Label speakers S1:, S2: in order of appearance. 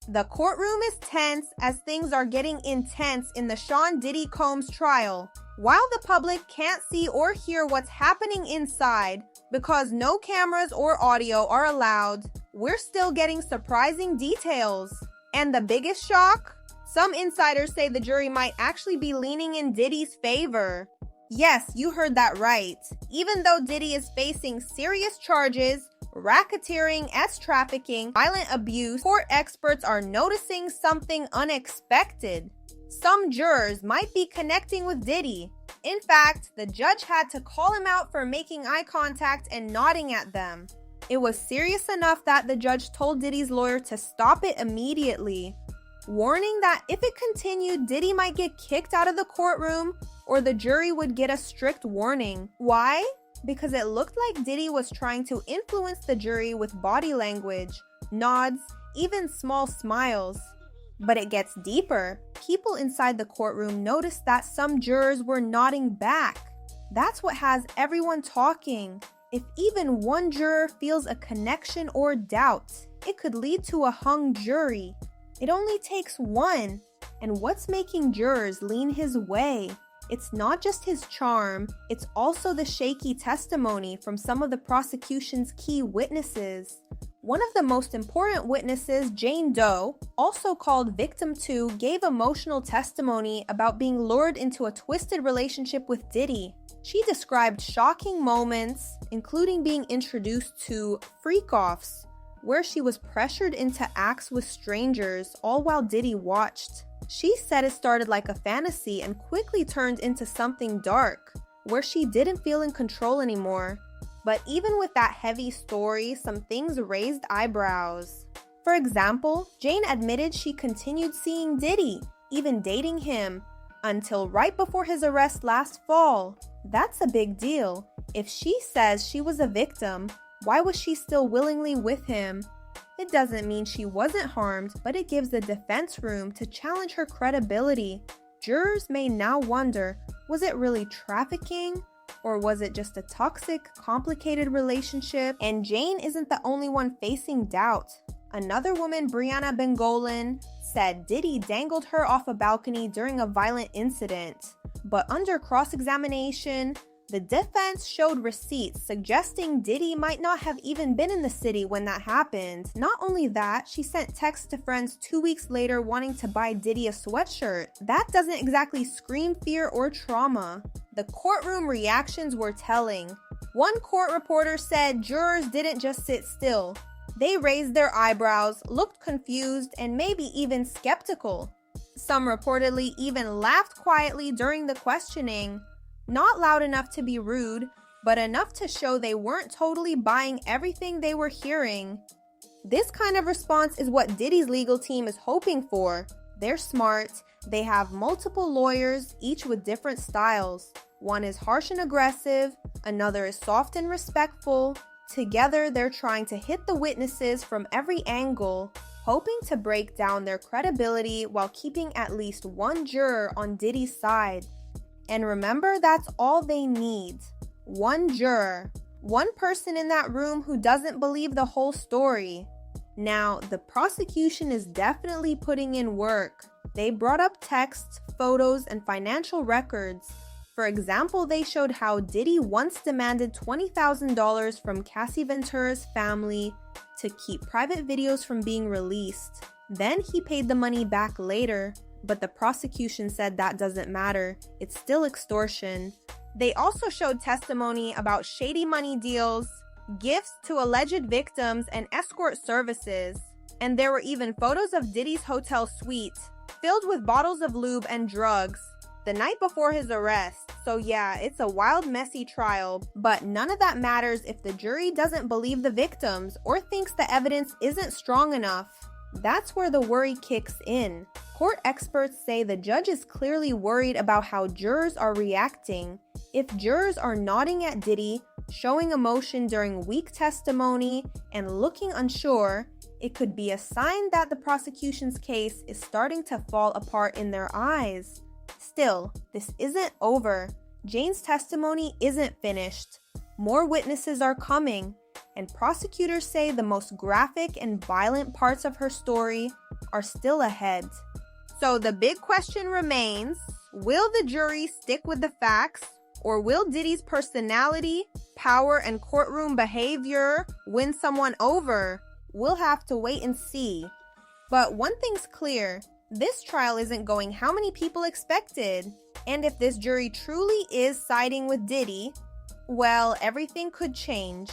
S1: The courtroom is tense as things are getting intense in the Sean Diddy Combs trial. While the public can't see or hear what's happening inside because no cameras or audio are allowed, we're still getting surprising details. And the biggest shock? Some insiders say the jury might actually be leaning in Diddy's favor. Yes, you heard that right. Even though Diddy is facing serious charges, racketeering, trafficking, violent abuse, court experts are noticing something unexpected. Some jurors might be connecting with Diddy. In fact, the judge had to call him out for making eye contact and nodding at them. It was serious enough that the judge told Diddy's lawyer to stop it immediately, warning that if it continued, Diddy might get kicked out of the courtroom or the jury would get a strict warning. Why? Because it looked like Diddy was trying to influence the jury with body language, nods, even small smiles. But it gets deeper. People inside the courtroom noticed that some jurors were nodding back. That's what has everyone talking. If even one juror feels a connection or doubt, it could lead to a hung jury. It only takes one. And what's making jurors lean his way? It's not just his charm, it's also the shaky testimony from some of the prosecution's key witnesses. One of the most important witnesses, Jane Doe, also called Victim 2, gave emotional testimony about being lured into a twisted relationship with Diddy. She described shocking moments, including being introduced to freak-offs, where she was pressured into acts with strangers, all while Diddy watched. She said it started like a fantasy and quickly turned into something dark, where she didn't feel in control anymore. But even with that heavy story, some things raised eyebrows. For example, Jane admitted she continued seeing Diddy, even dating him, until right before his arrest last fall. That's a big deal. If she says she was a victim, why was she still willingly with him? It doesn't mean she wasn't harmed, but it gives the defense room to challenge her credibility. Jurors may now wonder, was it really trafficking? Or was it just a toxic, complicated relationship? And Jane isn't the only one facing doubt. Another woman, Brianna Bengolan, said Diddy dangled her off a balcony during a violent incident. But under cross-examination, the defense showed receipts suggesting Diddy might not have even been in the city when that happened. Not only that, she sent texts to friends 2 weeks later wanting to buy Diddy a sweatshirt. That doesn't exactly scream fear or trauma. The courtroom reactions were telling. One court reporter said jurors didn't just sit still. They raised their eyebrows, looked confused, and maybe even skeptical. Some reportedly even laughed quietly during the questioning. Not loud enough to be rude, but enough to show they weren't totally buying everything they were hearing. This kind of response is what Diddy's legal team is hoping for. They're smart. They have multiple lawyers, each with different styles. One is harsh and aggressive, another is soft and respectful. Together, they're trying to hit the witnesses from every angle, hoping to break down their credibility while keeping at least one juror on Diddy's side. And remember, that's all they need. One juror. One person in that room who doesn't believe the whole story. Now, the prosecution is definitely putting in work. They brought up texts, photos, and financial records. For example, they showed how Diddy once demanded $20,000 from Cassie Ventura's family to keep private videos from being released. Then he paid the money back later. But the prosecution said that doesn't matter. It's still extortion. They also showed testimony about shady money deals, gifts to alleged victims, and escort services. And there were even photos of Diddy's hotel suite, filled with bottles of lube and drugs, the night before his arrest. So yeah, it's a wild, messy trial, but none of that matters if the jury doesn't believe the victims or thinks the evidence isn't strong enough. That's where the worry kicks in. Court experts say the judge is clearly worried about how jurors are reacting. If jurors are nodding at Diddy, showing emotion during weak testimony, and looking unsure, it could be a sign that the prosecution's case is starting to fall apart in their eyes. Still, this isn't over. Jane's testimony isn't finished. More witnesses are coming, and prosecutors say the most graphic and violent parts of her story are still ahead. So the big question remains, will the jury stick with the facts, or will Diddy's personality, power, and courtroom behavior win someone over? We'll have to wait and see. But one thing's clear, this trial isn't going how many people expected. And if this jury truly is siding with Diddy, well, everything could change.